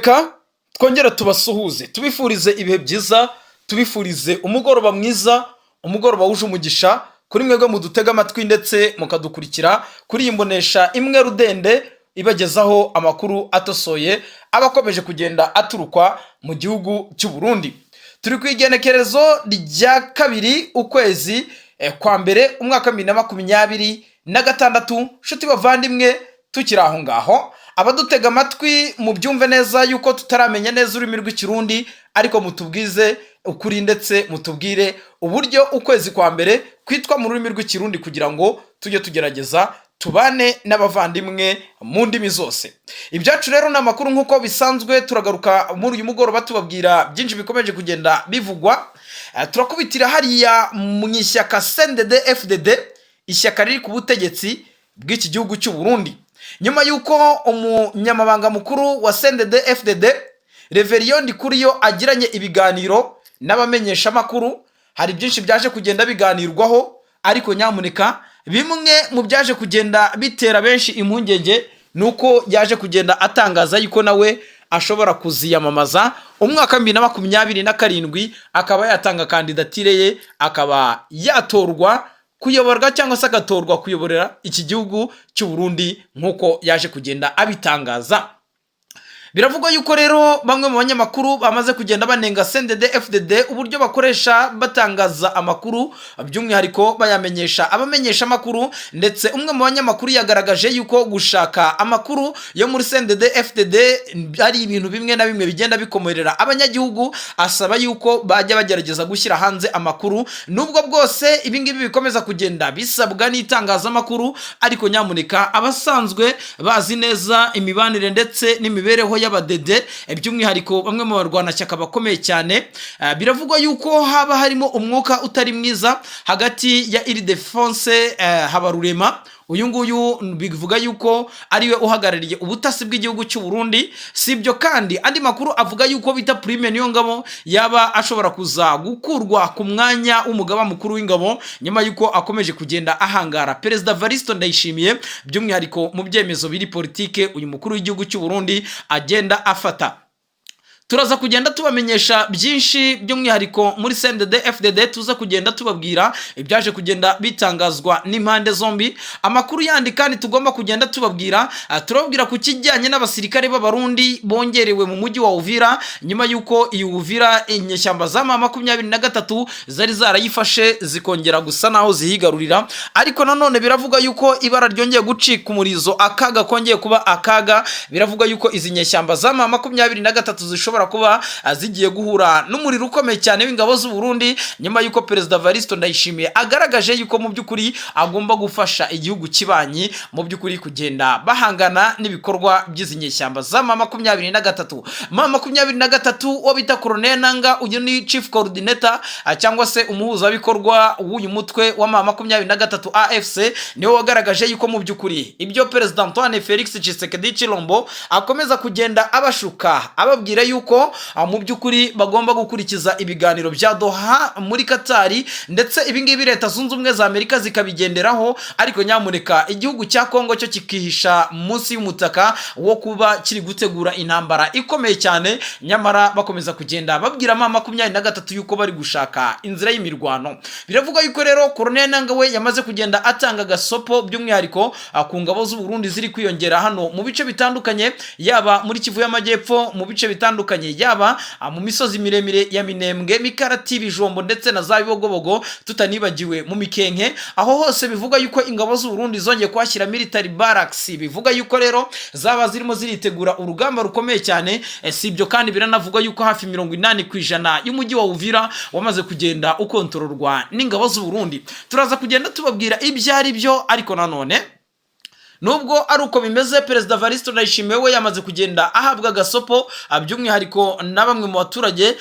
reka twongere tubasuhuze tubifurize ibihe byiza, tubifurize umugoroba mwiza, umugoroba wuje umugisha kuri mwebwe mudutega amatwi ndetse mukadukurikira kuri iyi mbonesha imwe rudende ibagezaho amakuru atosoye abakomeje kugenda aturukwa mu gihugu cy'u Burundi. Turi ku igenekerezo rya kabiri ukwezi kwa mbere umwaka 2026. Nshuti bavandimwe, tukiri aho ngaho abadutega amatwi mu byumve neza yuko tutaramenya neza ururimi rw'ikirundi, ariko mutubwize ukuri ndetse mutubwire uburyo ukwezi kwa mbere kwitwa mu rurimi rw'ikirundi kugira ngo tujye tugerageza tubane n'abavandimwe mu ndimi zose. Ibyacu rero ni amakuru nk'uko bisanzwe, turagaruka muri uyu mugoroba tubabwira byinshi bikomeje kugenda bivugwa. Turakubitira hariya mu ishyaka CNDD-FDD, ishyaka riri ku butegetsi bw'iki gihugu cy'u Burundi, nyuma y'uko umunyamabanga mukuru wa CNDD-FDD Reverien Ndikuriyo agiranye ibiganiro n'abamenyesha makuru. Hari byinshi byaje kugenda biganirwaho, ariko nyamuneka bimwe mu byaje kugenda bitera benshi impungenge nuko yaje kugenda atangaza yuko nawe ashobora kuziyamamaza umwaka 2027, akaba yatanga kandidatire ye, akaba yatorwa kuyoborwa cyangwa se agatorwa kuyoborera iki gihugu cy'u Burundi nk'uko yaje kugenda abitangaza. Biravugwa yuko rero bamwe mu banyamakuru bamaze kugenda banenga CNDD-FDD uburyo bakoresha batangaza amakuru, by'umwihariko bayamenyesha abamenyesha amakuru, ndetse umwe mu banyamakuru yagaragaje yuko gushaka amakuru yo muri CNDD-FDD ari ibintu bimwe na bimwe bigenda bikomerera abanyagihugu, asaba yuko bajya bagerageza gushyira hanze amakuru. Nubwo bwose ibingibi bikomeza kugenda bisabwa n'itangazamakuru, ariko nyamuneka abasanzwe bazi neza imibanire ndetse n'imibereho y'abadede, by'umwihariko bamwe mu barwanashyaka bakomeye cyane, biravugwa yuko haba harimo umwuka utari mwiza hagati ya Ildefonse Habarurema. Uyu nguyu bivuga yuko ariwe uhagarariye ubutasi bw'igihugu cy'u Burundi. Si ibyo kandi andi makuru avuga yuko bita Prime Niyongabo yaba ashobora kuza gukurwa ku mwanya w'umugaba mukuru w'ingabo, nyuma yuko akomeje kugenda ahangara Perezida Evaristo Ndayishimiye, by'umwihariko mu byemezo biri politike uyu mukuru w'igihugu cy'u Burundi agenda afata. Turaza kugenda tubamenyesha byinshi, by'umwihariko muri CNDD-FDD tuza kugenda tubabwira ibyaje kugenda bitangazwa n'impande zombi. Amakuru yandi kandi tugomba kugenda tubabwira, turababwira ku kijyanye n'abasirikare b'abarundi bongerewe mu mujyi wa Uvira, nyuma y'uko iyi Uvira inyeshyamba za M23 zari zarayifashe zikongera gusa naho zihigarurira. Ariko nanone biravuga yuko ibara ryongeye gucika umurizo, akaga kongeye kuba akaga. Biravuga yuko izi nyeshyamba za M23 zishobora kuba zigiye guhura n'umuriro ukomeye cyane w'ingabo z'u Burundi, nyuma y'uko Perezida Evaristo Ndayishimiye agaragaje yuko mu by'ukuri agomba gufasha igihugu kibanyi mu by'ukuri kugenda bahangana n'ibikorwa by'izi nyeshyamba za M23 uwo bita Colonel Nanga, uyu ni Chief Coordinator cyangwa se umuhuzabikorwa w'uyu mutwe wa M23 AFC, niwe wagaragaje yuko mu by'ukuri ibyo Perezida Antoine Felix Tshisekedi Chilombo akomeza kugenda abashuka, ababwira yuko mu by'ukuri bagomba gukurikiza ibiganiro bya Doha muri Katari, ndetse ibingibi Leta Zunze Ubumwe za Amerika zikabigenderaho, ariko nyamuneka igihugu cya Kongo cyo kikihisha munsi y'umutaka wo kuba kiri gutegura intambara ikomeye cyane. Nyamara bakomeza kugenda babwira M23 yuko bari gushaka inzira y'imirwano. Biravuga yuko rero Colonel Nanga we yamaze kugenda atanga gasopo, by'umwihariko ku ngabo z'u Burundi ziri kwiyongera hano mu bice bitandukanye, yaba muri Kivu y'Amajyepfo, mu bice bitandukanye, yaba mu misozi miremire ya Minembwe, Mikarati, Bijombo ndetse na za Bibogobogo, tutanibagiwe mu Mikenke. Aho hose bivuga yuko ingabo z'u Burundi zongeye kwashyira military barracks, bivuga yuko rero zaba zirimo ziritegura urugamba rukomeye cyane. Si ibyo kandi biranavuga yuko hafi 80% y'umujyi wa Uvira wamaze kugenda ukontororwa n'ingabo z'u Burundi. Turaza kugenda tubabwira ibyo ari byo, ariko nanone nubwo ari uko bimeze, Perezida Evaristo Ndayishimiye we yamaze kugenda ahabwa gasopo, by'umwihariko na bamwe mu baturage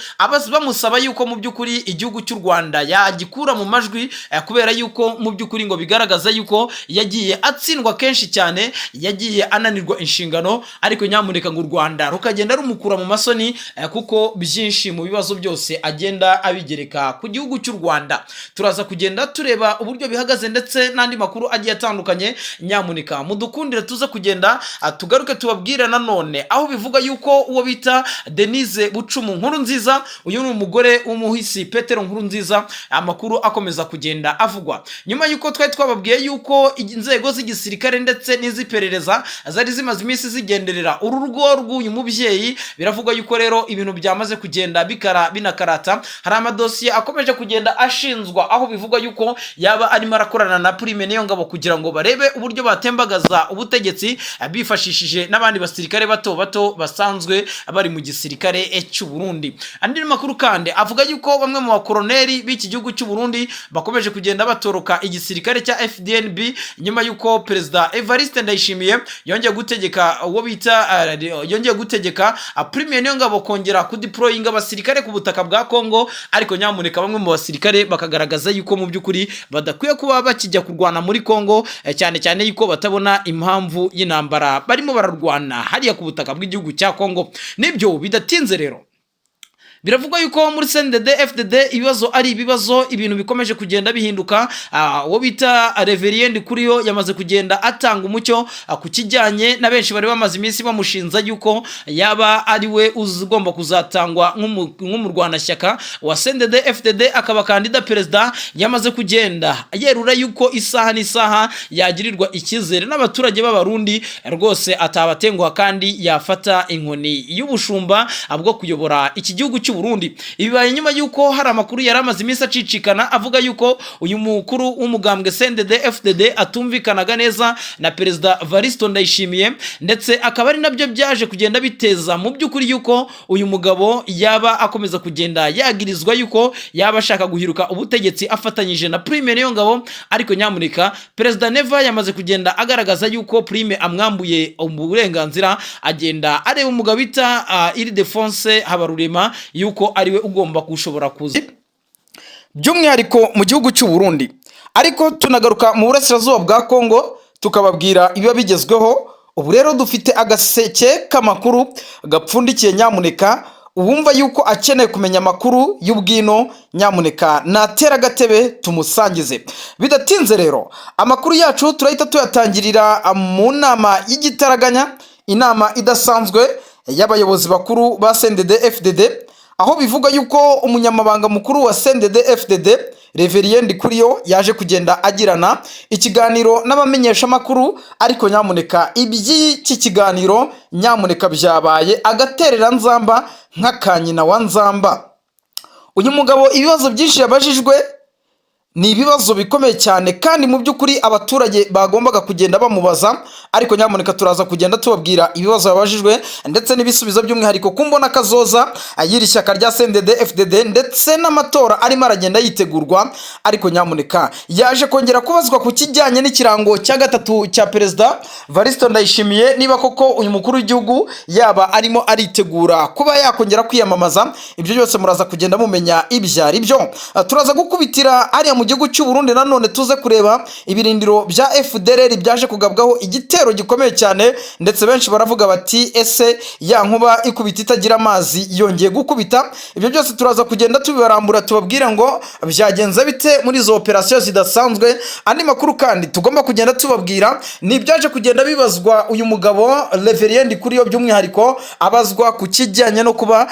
bamusaba yuko mu by'ukuri igihugu cy'u Rwanda yagikura mu majwi, kubera yuko mu by'ukuri ngo bigaragaza yuko yagiye atsindwa kenshi cyane, yagiye ananirwa inshingano, ariko nyamuneka ngo u Rwanda rukagenda rumukura mu masoni, kuko byinshi mu bibazo byose agenda abigereka ku gihugu cy'u Rwanda. Turaza kugenda tureba uburyo bihagaze ndetse n'andi makuru agiye atandukanye. Nyamuneka mudukundire tuze kugenda tugaruke tubabwire nanone aho bivuga yuko uwo bita Denise Bucumu Nkurunziza, uyu ni umugore w'umuhisi Petero Nkurunziza, amakuru akomeza kugenda avugwa nyuma yuko twari twababwiye yuko inzego z'igisirikare ndetse n'iziperereza zari zimaze iminsi zigenderera uru rugo rw'uyu mubyeyi. Biravuga yuko rero ibintu byamaze kugenda binakarata, hari amadosiye akomeje kugenda ashinzwa, aho bivuga yuko yaba arimo arakorana na Prime Niyongabo kugira ngo barebe uburyo batembagaza ubutegetsi bifashishije n'abandi basirikare bato bato basanzwe bari mu gisirikare cy'u Burundi. Andi makuru kandi avuga yuko bamwe mu bakoroneri b'iki gihugu cy'u Burundi bakomeje kugenda batoroka igisirikare cya FDNB nyuma yuko Perezida Evariste Ndayishimiye yongeye gutegeka Prime Niyongabo kongera kudeployinga abasirikare ku butaka bwa Kongo, ariko nyamuneka bamwe mu basirikare bakagaragaza yuko mu by'ukuri badakwiye kuba bakijya kurwana muri Kongo, cyane cyane yuko batabona impamvu y'intambara barimo bararwana hariya ku butaka bw'igihugu cya Kongo. Nibyo bidatinze rero biravugwa yuko muri CNDD FDD ibibazo ari ibibazo, ibintu bikomeje kugenda bihinduka. Uwo bita Reverien Ndikuriyo yamaze kugenda atanga umucyo ku kijyanye na benshi bari bamaze iminsi bamushinza yuko yaba ari we uzigomba kuzatangwa nk'umurwanashyaka wa CNDD FDD akaba kandida perezida. Yamaze kugenda yerura yuko isaha n'isaha yagirirwa icyizere n'abaturage b'abarundi, rwose atabatenguha kandi yafata inkoni y'ubushumba bwo kuyobora iki gihugu Burundi. Ibibaye nyuma yuko hari amakuru yari amaze iminsi acicikana avuga yuko uyu mukuru w'umugambwe CNDD FDD atumvikanaga neza na Perezida Varisto Ndayishimiye, ndetse akaba ari nabyo byaje kugenda biteza mu by'ukuri yuko uyu mugabo yaba akomeza kugenda yagirizwa yuko yaba ashaka guhiruka ubutegetsi afatanyije na Prime Niyongabo. Ariko nyamuneka Perezida Neva yamaze kugenda agaragaza yuko Prime amwambuye uburenganzira, agenda areba umugabo bita Ildefonse Habarurema yuko ariwe ugomba gushobora kuza by'umwihariko mu gihugu cy'u Burundi. Ariko tunagaruka mu burasirazuba bwa Kongo tukababwira ibiba bigezweho. Ubu rero dufite agaseke k'amakuru gapfundikiye, nyamuneka uwumva yuko akeneye kumenya amakuru y'ubwino nyamuneka natera agatebe tumusangize. Bidatinze rero amakuru yacu turahita tuyatangirira mu nama y'igitaraganya, inama idasanzwe y'abayobozi bakuru ba CNDD FDD, aho bivuga yuko umunyamabanga mukuru wa CNDD FDD Reverien Ndikuriyo yaje kugenda agirana ikiganiro n'abamenyesha makuru. Ariko nyamuneka iby'iki kiganiro nyamuneka byabaye agaterera nzamba nk'akanyina wa nzamba. Uyu mugabo ibibazo byinshi yabajijwe ni ibibazo bikomeye cyane, kandi mu by'ukuri abaturage bagombaga kugenda bamubaza. Ariko nyamuneka turaza kugenda tubabwira ibibazo yabajijwe ndetse n'ibisubizo by'umwihariko kumbona kazoza ayiri shyaka rya CNDD FDD ndetse n'amatora arimo aragenda yitegurwa. Ariko nyamuneka yaje kongera kubazwa ku kijyanye n'ikirango cya gatatu cya Perezida Varisto Ndayishimiye, niba koko uyu mukuru w'igihugu yaba arimo aritegura kuba yakongera kwiyamamaza. Ibyo byose muraza kugenda mumenya ibyari byo. Turaza gukubitira ariya mu gihugu cy'u Burundi nanone tuze kureba ibirindiro bya FDLR byaje kugabwaho igitero gikomeye cyane, ndetse benshi baravuga bati ese ya nkuba ikubita itagira amazi yongeye gukubita. Ibyo byose turaza kugenda tubibarambura tubabwira ngo byagenze bite muri izo operation zidasanzwe. Andi makuru kandi tugomba kugenda tubabwira ni byaje kugenda bibazwa uyu mugabo Reverien Ndikuriyo, by'umwihariko abazwa ku kijyanye no kuba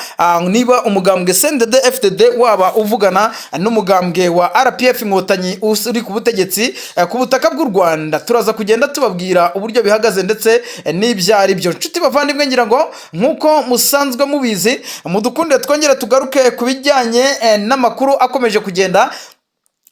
niba umugambwe CNDD FDD waba uvugana n'umugambwe wa RPF Inkotanyi uri ku butegetsi ku butaka bw'u Rwanda. Turaza kugenda tubabwira uburyo bihagaze ndetse n'ibyari byo. Nshuti bavandimwe, ngira ngo nk'uko musanzwe mubizi, mudukunde twongere tugaruke ku bijyanye n'amakuru akomeje kugenda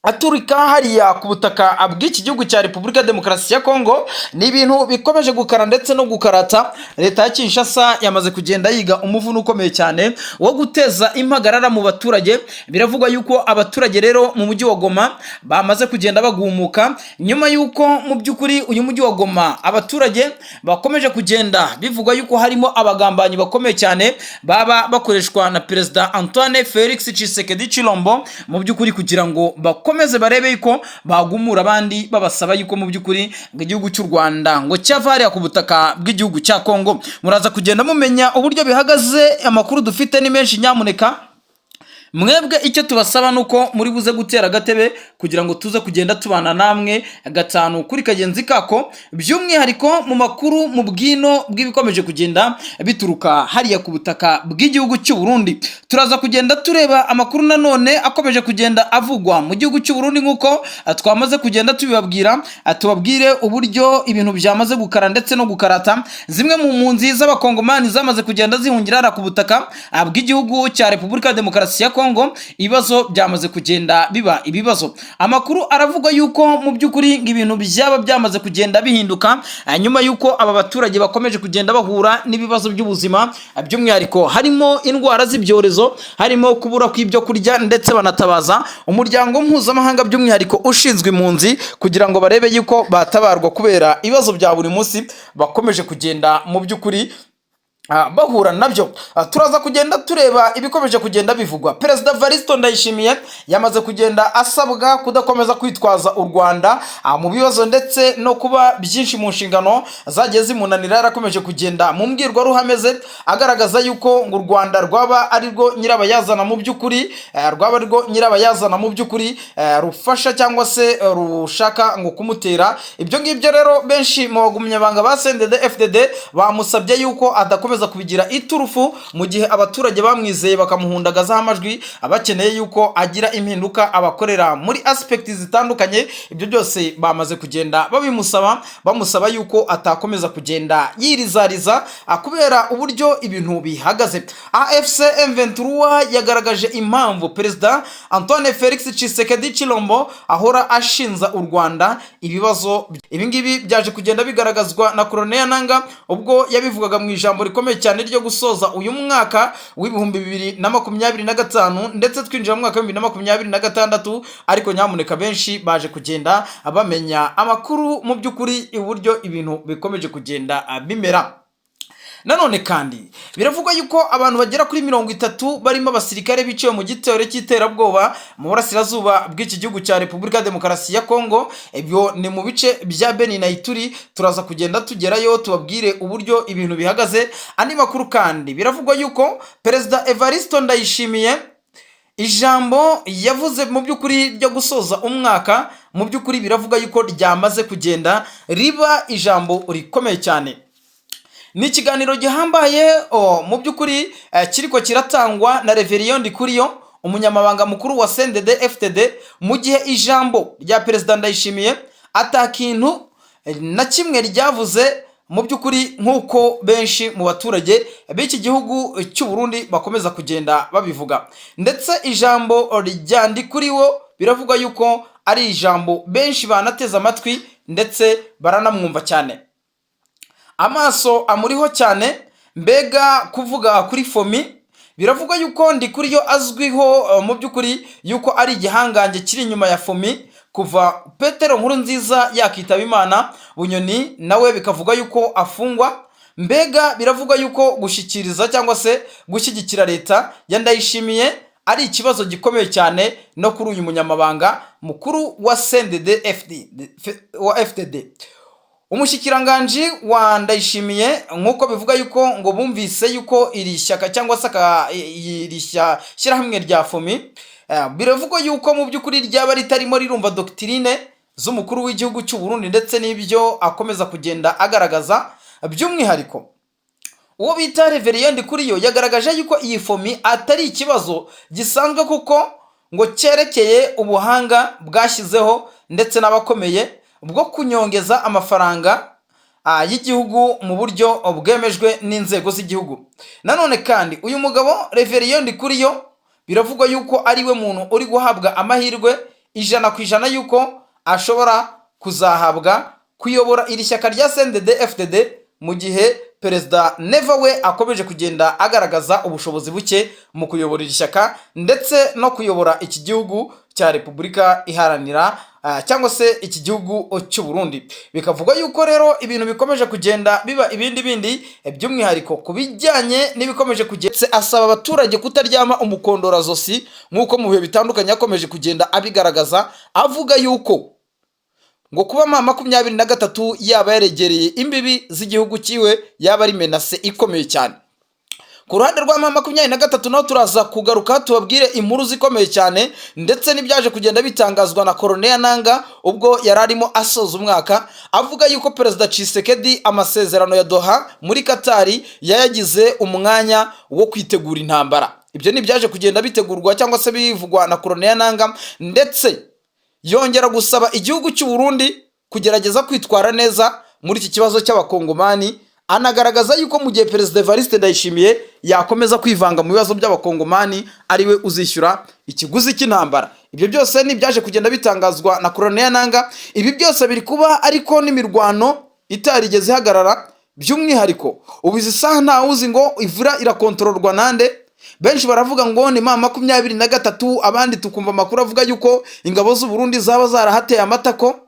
aturika hariya ku butaka bw'iki gihugu cya Repubulika Demokarasi ya Kongo. Ni ibintu bikomeje gukara ndetse no gukarata. Leta ya Kinshasa yamaze kugenda yiga umuvuno ukomeye cyane wo guteza impagarara mu baturage. Biravugwa yuko abaturage rero mu mujyi wa Goma bamaze kugenda bagumuka nyuma yuko mu by'ukuri uyu mujyi wa Goma abaturage bakomeje kugenda bivugwa yuko harimo abagambanyi bakomeye cyane baba bakoreshwa na Perezida Antoine Felix Tshisekedi Chilombo, mu by'ukuri kugira ngo bakomeze barebe yuko bagumura abandi babasaba yuko mu by'ukuri ngo igihugu cy'u Rwanda ngo cyavariya ku butaka bw'igihugu cya Kongo. Muraza kugenda mumenya uburyo bihagaze. Amakuru dufite ni menshi, nyamuneka mwebwe icyo tubasaba nuko muri buze gutera agatebe kugira ngo tuze kugenda tubana namwe gatanu kuri kagenzi kako, by'umwihariko mu makuru mu bwino bw'ibikomeje kugenda bituruka hariya ku butaka bw'igihugu cy'u Burundi. Turaza kugenda tureba amakuru nanone akomeje kugenda avugwa mu gihugu cy'u Burundi nk'uko twamaze kugenda tubibabwira, tubabwire uburyo ibintu byamaze gukara ndetse no gukarata. Zimwe mu mpunzi z'abakongomani zamaze kugenda zihungira ku butaka bw'igihugu cya Repubulika ya Demokarasi ya Kongo, ibibazo byamaze kugenda biba ibibazo. Amakuru aravuga yuko mu by'ukuri ibintu byaba byamaze kugenda bihinduka nyuma yuko aba baturage bakomeje kugenda bahura n'ibibazo by'ubuzima, by'umwihariko harimo indwara z'ibyorezo, harimo kubura kw'ibyo kurya, ndetse banatabaza umuryango mpuzamahanga by'umwihariko ushinzwe impunzi kugira ngo barebe yuko batabarwa kubera ibibazo bya buri munsi bakomeje kugenda mu by'ukuri bahura nabyo. Turaza kugenda tureba ibikomeje kugenda bivugwa. Perezida Evaristo Ndayishimiye yamaze kugenda asabwa kudakomeza kwitwaza u Rwanda mu bibazo ndetse no kuba byinshi mu nshingano zagiye zimunanira. Yarakomeje kugenda mu mbwirwaruhame ze agaragaza yuko ngo u Rwanda rwaba ari rwo nyirabayazana mu by'ukuri, rwaba ari rwo nyirabayazana mu by'ukuri rufasha cyangwa se rushaka ngo kumutera. Ibyo ngibyo rero benshi mu bagumyabanga ba CNDD-FDD bamusabye yuko adakomeza kubigira iturufu mu gihe abaturage bamwizeye bakamuhundagazaho amajwi, abakeneye yuko agira impinduka abakorera muri aspect zitandukanye. Ibyo byose bamaze kugenda babimusaba, bamusaba yuko atakomeza kugenda yirizariza kubera uburyo ibintu bihagaze. AFC M23 yagaragaje impamvu Perezida Antoine Felix Tshisekedi Chilombo ahora ashinza u Rwanda ibibazo. Ibingibi byaje kugenda bigaragazwa na Colonel Nanga ubwo yabivugaga mu ijambo rikomeye cyane ryo gusoza uyu mwaka w'ibihumbi 2025 ndetse twinjira mu mwaka wa 2026, ariko nyamuneka benshi baje kugenda bamenya amakuru mu by'ukuri uburyo ibintu bikomeje kugenda bimera. Nanone kandi biravugwa yuko abantu bagera kuri 30 barimo abasirikare biciwe mu gitero cy'iterabwoba mu burasirazuba bw'iki gihugu cya Repubulika ya Demokarasi ya Kongo. Ibyo ni mu bice bya Beni na Ituri. Turaza kugenda tugerayo tubabwire uburyo ibintu bihagaze. Andi makuru kandi biravugwa yuko Perezida Evaristo Ndayishimiye ijambo yavuze mu by'ukuri ryo gusoza umwaka, mu by'ukuri biravuga yuko ryamaze kugenda riba ijambo rikomeye cyane. Ni ikiganiro gihambaye mu by'ukuri kiriko kiratangwa na Reverien Ndikuriyo, umunyamabanga mukuru wa CNDD-FDD, mu gihe ijambo rya Perezida Ndayishimiye atakintu na kimwe ryavuze mu by'ukuri nk'uko benshi mu baturage b'iki gihugu cy'u Burundi bakomeza kugenda babivuga. Ndetse ijambo rya Ndikuriyo biravuga yuko ari ijambo benshi banateze amatwi ndetse baranamwumva cyane, amaso amuriho cyane. Mbega kuvuga kuri Fomi, biravuga yuko Ndikuriyo azwiho mu by'ukuri yuko ari igihangange kiri inyuma ya Fomi kuva Petero Nkurunziza yakitaba Imana. Bunyoni nawe bikavuga yuko afungwa. Mbega biravuga yuko gushyikiriza cyangwa se gushyigikira leta ya Ndayishimiye ari ikibazo gikomeye cyane no kuri uyu munyamabanga mukuru wa CNDD-FDD. Umushikiranganji wa Ndayishimiye nk'uko bivuga yuko ngo bumvise yuko iri shyaka cyangwa se iri shyirahamwe rya Fomi, biravugwa yuko mu by'ukuri ryaba ritarimo rirumva doktrine z'umukuru w'igihugu cy'u Burundi ndetse n'ibyo akomeza kugenda agaragaza. By'umwihariko uwo bita Reverien Ndikuriyo yagaragaje yuko iyi Fomi atari ikibazo gisanzwe kuko ngo cyerekeye ubuhanga bwashyizeho ndetse n'abakomeye bwo kunyongeza amafaranga y'igihugu mu buryo bwemejwe n'inzego z'igihugu. Nanone kandi uyu mugabo Reverien Ndikuriyo biravugwa yuko ari we muntu uri guhabwa amahirwe 100% yuko ashobora kuzahabwa kuyobora iri shyaka rya CNDD-FDD mu gihe Perezida Neva we akomeje kugenda agaragaza ubushobozi buke mu kuyobora iri shyaka ndetse no kuyobora iki gihugu cya Repubulika iharanira cyangwa se iki gihugu cy'u Burundi. Bikavuga yuko rero ibintu bikomeje kugenda biba ibindi by'umwihariko kubijyanye n'ibikomeje kugenda. Asaba abaturage kutaryama umukondora zosi nk'uko mu bihe bitandukanye yakomeje kugenda abigaragaza, avuga yuko ngo kuba 2023 yaba yaregereye imbibi z'igihugu cyiwe yaba ari menase ikomeye cyane. Ku ruhande rwa M23 naho turaza kugaruka tubabwire inkuru zikomeye cyane ndetse n'ibyaje kugenda bitangazwa na Corneille Nangaa ubwo yararimo asoza umwaka avuga yuko Perezida Tshisekedi amasezerano ya Doha muri Katari yayagize umwanya wo kwitegura intambara. Ibyo ni byaje kugenda bitegurwa cyangwa se bivugwa na Corneille Nangaa, ndetse yongera gusaba igihugu cy'u Burundi kugerageza kwitwara neza muri iki kibazo cy'abakongomani, anagaragaza yuko mu gihe Perezida Evariste Ndayishimiye yakomeza kwivanga mu bibazo by'abakongomani ariwe uzishyura ikiguzi cy'intambara. Ibyo byose ni byaje kugenda bitangazwa na Corneille Nangaa. Ibi byose biri kuba ariko n'imirwano itarigeze ihagarara, by'umwihariko ubu izi saha ntawe uzi ngo ivura irakontororwa nande. Benshi baravuga ngo ni M23, abandi tukumva amakuru avuga yuko ingabo z'u Burundi zaba zarahateye amatako.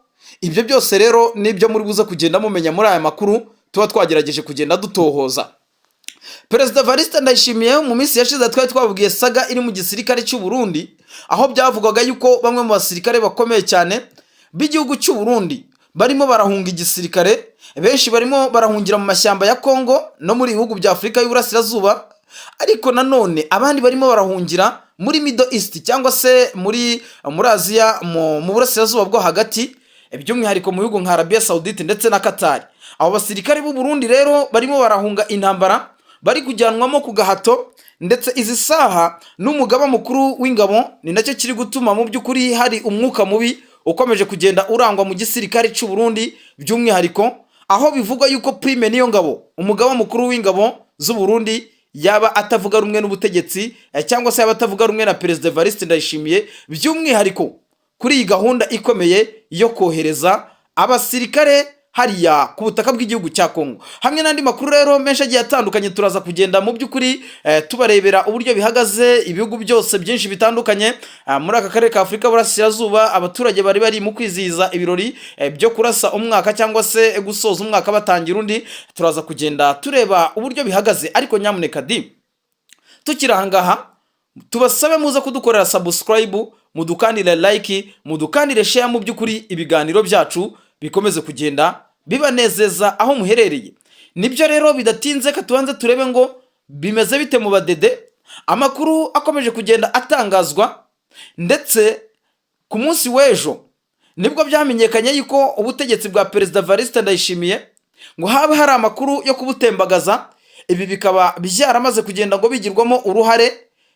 Ibyo byose rero nibyo muri buze kugenda mumenya muri aya makuru tuba twagerageje kugenda dutohoza. Perezida Evariste Ndayishimiye mu minsi yashize twari twababwiye saga iri mu gisirikare cy'u Burundi, aho byavugaga yuko bamwe mu basirikare bakomeye cyane b'igihugu cy'u Burundi barimo barahunga igisirikare, benshi barimo barahungira mu mashyamba ya Kongo no muri bihugu bya Afurika y'Uburasirazuba, ariko nanone abandi barimo barahungira muri Middle East cyangwa se muri Aziya mu Burasirazuba bwo hagati, by'umwihariko mu bihugu nka Arabia Saudite ndetse na Qatar. Abo basirikare b'u Burundi rero barimo barahunga intambara, bari kujyanwamo ku gahato, ndetse izi saha n'umugaba mukuru w'ingabo ni nacyo kiri gutuma mu by'ukuri hari umwuka mubi ukomeje kugenda urangwa mu gisirikare cy'u Burundi, by'umwihariko aho bivugwa yuko Prime Niyongabo umugaba mukuru w'ingabo z'u Burundi yaba atavuga rumwe n'ubutegetsi cyangwa se yaba atavuga rumwe na Perezida Evariste Ndayishimiye, by'umwihariko kuri iyi gahunda ikomeye yo kohereza abasirikare hariya ku butaka bw'igihugu cya Kongo. Hamwe n'andi makuru rero menshi agiye atandukanye turaza kugenda mu by'ukuri tubarebera uburyo bihagaze ibihugu byose byinshi bitandukanye muri aka karere ka Afurika y'Uburasirazuba. Abaturage bari mu kwizihiza ibirori byo kurasa umwaka cyangwa se gusoza umwaka batangira undi. Turaza kugenda tureba uburyo bihagaze, ariko nyamuneka tukiri ahangaha tubasabe muze kudukorera subscribe, mudukandire like, mudukandire share, mu by'ukuri ibiganiro byacu bikomeze kugenda bibanezeza aho muherereye. Nibyo rero bidatinze katubanze turebe ngo bimeze bite mu badede. Amakuru akomeje kugenda atangazwa, ndetse ku munsi w'ejo nibwo byamenyekanye yuko ubutegetsi bwa Perezida Evariste Ndayishimiye ngo haba hari amakuru yo kubutembagaza. Ibi bikaba byaramaze kugenda ngo bigirwamo uruhare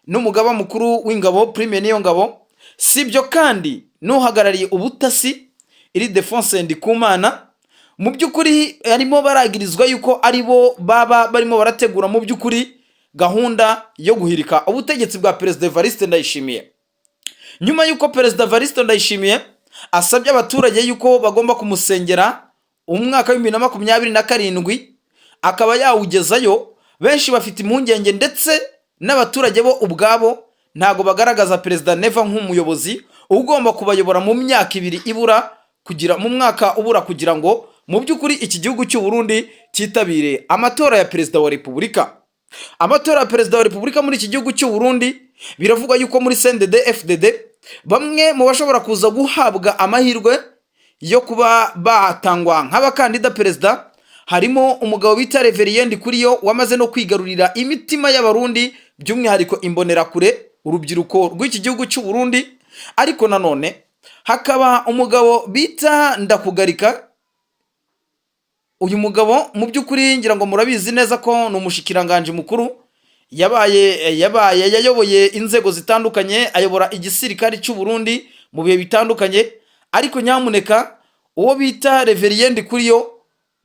n'umugaba mukuru w'ingabo Prime Niyongabo, sibyo kandi n'uhagarariye ubutasi Ildefonse Ndikumana. Mu by'ukuri harimo baragirizwa yuko aribo baba barimo barategura mu by'ukuri gahunda yo guhirika ubutegetsi bwa Perezida Evariste Ndayishimiye, nyuma yuko Perezida Evariste Ndayishimiye asabye abaturage yuko bagomba kumusengera umwaka wa 2027 akaba yawugezayo. Benshi bafite impungenge, ndetse n'abaturage bo ubwabo ntago bagaragaza Perezida Neva nk'umuyobozi ugomba kubayobora mu myaka 2 ibura kugira mu mwaka ubura kugira ngo mu by'ukuri iki gihugu cy'u Burundi cyitabire amatora ya Perezida wa Repubulika. Amatora ya Perezida wa Repubulika muri iki gihugu cy'u Burundi biravugwa yuko muri CNDD-FDD bamwe mu bashobora kuza guhabwa amahirwe yo kuba batangwa nk'abakandida perezida harimo umugabo bita Reverien Ndikuriyo wamaze no kwigarurira imitima y'abarundi, by'umwihariko imbonerakure, urubyiruko rw'iki gihugu cy'u Burundi. Ariko nanone hakaba umugabo bita Ndakugarika. Uyu mugabo mu by'ukuri ngira ngo murabizi neza ko ni umushikiranganje mukuru, yayoboye inzego zitandukanye, ayobora igisirikare cy'u Burundi mu bihe bitandukanye. Ariko nyamuneka uwo bita Reverien Ndikuriyo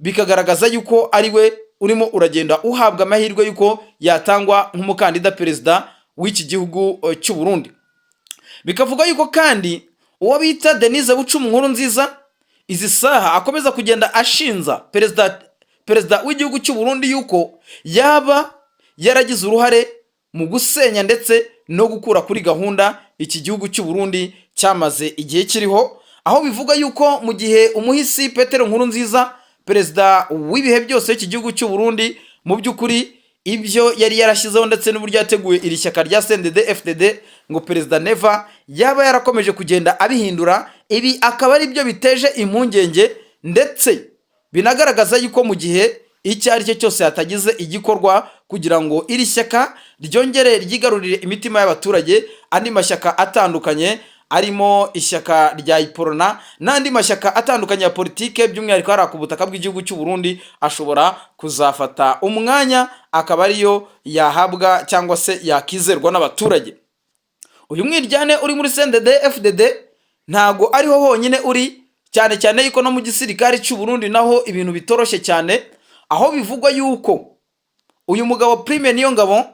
bikagaragaza yuko ariwe urimo uragenda uhabwa amahirwe yuko yatangwa nk'umukandida perezida w'iki gihugu cy'u Burundi. Bikavuga yuko kandi uwo bita Denise Bucumu Nkurunziza izi saha akomeza kugenda ashinza perezida w'igihugu cy'u Burundi yuko yaba yaragize uruhare mu gusenya ndetse no gukura kuri gahunda iki gihugu cy'u Burundi cyamaze igihe kiriho, aho bivuga yuko mu gihe umuhisi Petero Nkurunziza perezida w'ibihe byose iki gihugu cy'u Burundi mu by'ukuri ibyo yari yarashyizeho ndetse n'uburyo yateguye iri shyaka rya CNDD-FDD ngo Perezida Neva yaba yarakomeje kugenda abihindura. Ibi akaba ari byo biteje impungenge, ndetse binagaragaza yuko mu gihe icyo ari cyo cyose hatagize igikorwa kugira ngo iri shyaka ryongere ryigarurire imitima y'abaturage. Andi mashyaka atandukanye arimo ishyaka rya Iporona n'andi mashyaka atandukanye ya politike by'umwihariko hari ku butaka bw'igihugu cy'u Burundi ashobora kuzafata umwanya akaba ariyo yahabwa cyangwa se yakizerwa n'abaturage. Uyu mwiryane uri muri CNDD FDD ntago ariho honyine uri, cyane cyane yuko no mu gisirikare cy'u Burundi naho ibintu bitoroshye cyane, aho bivugwa yuko uyu mugabo Prime Niyongabo,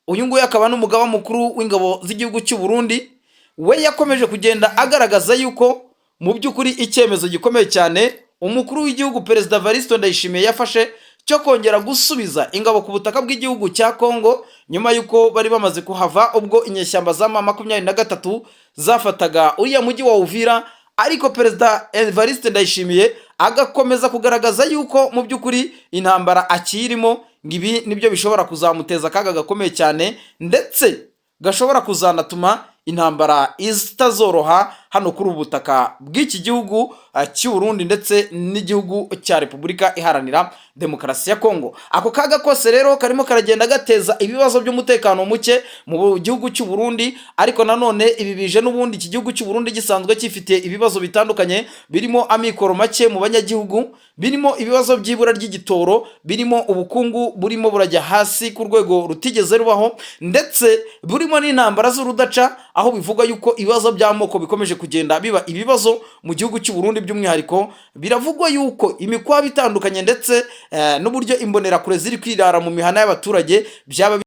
uyu nguyu akaba n'umugaba mukuru w'ingabo z'igihugu cy'u Burundi, we yakomeje kugenda agaragaza yuko mu by'ukuri icyemezo gikomeye cyane umukuru w'igihugu Perezida Evaristo Ndayishimiye yafashe cyo kongera gusubiza ingabo ku butaka bw'igihugu cya Kongo nyuma yuko bari bamaze kuhava ubwo inyeshyamba za M23 zafataga uriya mujyi wa Uvira, ariko Perezida Evariste Ndayishimiye agakomeza kugaragaza yuko mu by'ukuri intambara akirimo ngibi nibyo bishobora kuzamuteza akaga gakomeye cyane, ndetse gashobora kuzanatuma intambara itazoroha hano kuri ubutaka bw'iki gihugu cy'u Burundi ndetse n'igihugu cya Repubulika Iharanira Demokarasi ya Kongo. Ako kaga kose rero karimo karagenda gateza ibibazo by'umutekano muke mu gihugu cy'u Burundi, ariko nanone ibi bije n'ubundi iki gihugu cy'u Burundi gisanzwe gifite ibibazo bitandukanye birimo amikoro make mu banyagihugu, birimo ibibazo by'ibura ry'igitoro, birimo ubukungu burimo burajya hasi ku rwego rutigeze rubaho, ndetse burimo n'intambara z'urudaca, aho bivuga yuko ibibazo by'amoko bikomeje kugenda biba ibibazo mu gihugu cy'u Burundi. By'umwihariko biravugwa yuko imikwabo itandukanye ndetse n'uburyo imbonerakure ziri kwirara mu mihana y'abaturage byaba